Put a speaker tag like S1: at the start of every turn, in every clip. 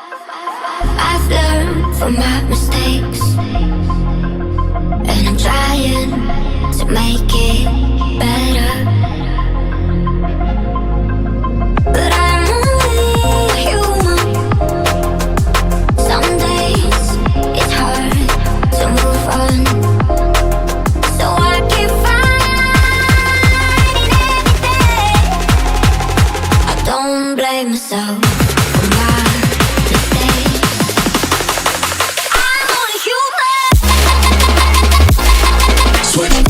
S1: I've learned from my mistakes, and I'm trying to make it better. But I'm only human. Some days it's hard to move on, so I keep fighting every day. I don't blame myself for my mistakes. I'm only human.
S2: Switch.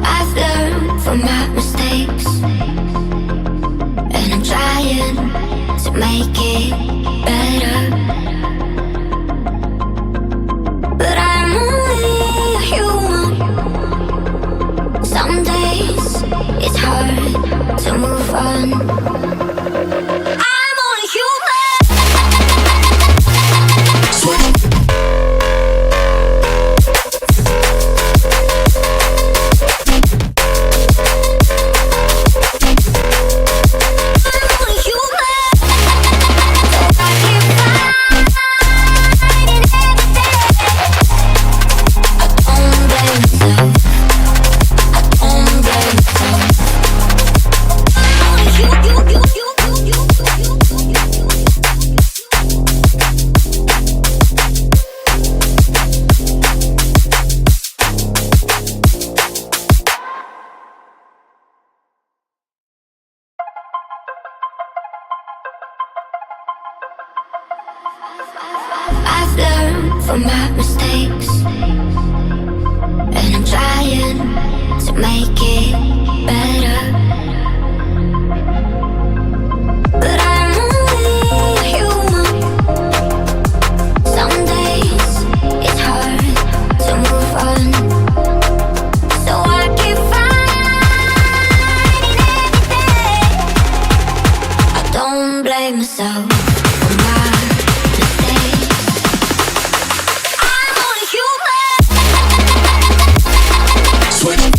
S1: I've learned from my mistakes, and I'm trying to make it better. But I'm only human. Some days it's hard to move on. I'm only human. I've learned from my mistakes, and I'm trying to make it better. But I'm only human. Some days it's hard to move on, so I keep fighting every day. I don't blame myself for my mistakes. I'm only human.
S2: Switch.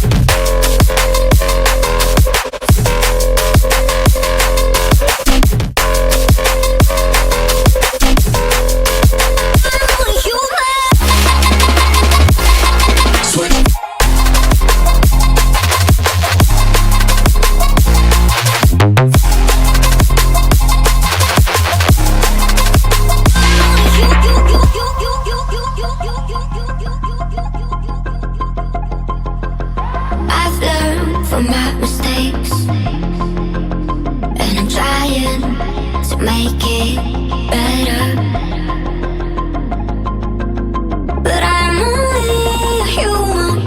S1: I've learned from my mistakes, and I'm trying to make it better. But I'm only human.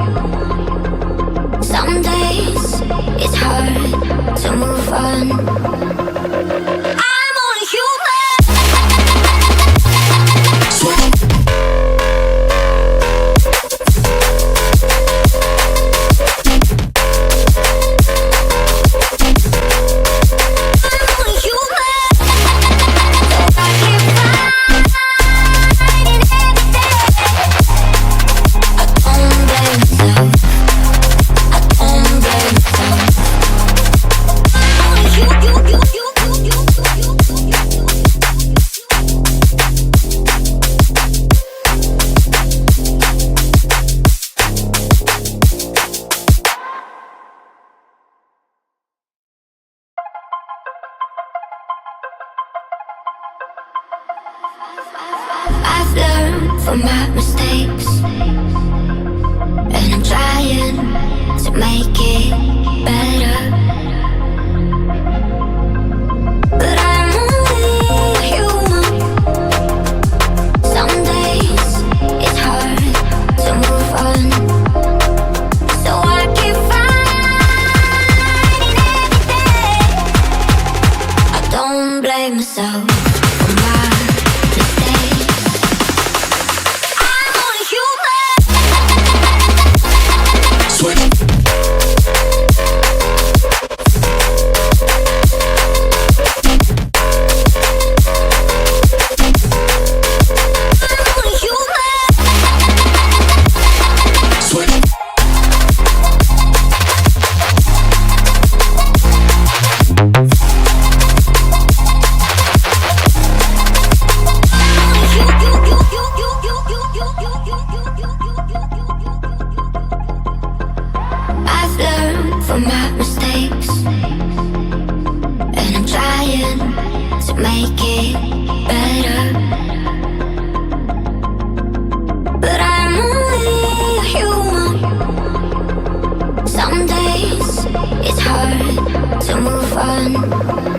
S1: Some days it's hard to move on. I'm only human. I've learned from my mistakes, and I'm trying to make it better. But I'm only human. Some days it's hard to move on, so I keep fighting every day. I don't blame myself for my mistakes. make it better. But I'm only a human. Some days it's hard to move on.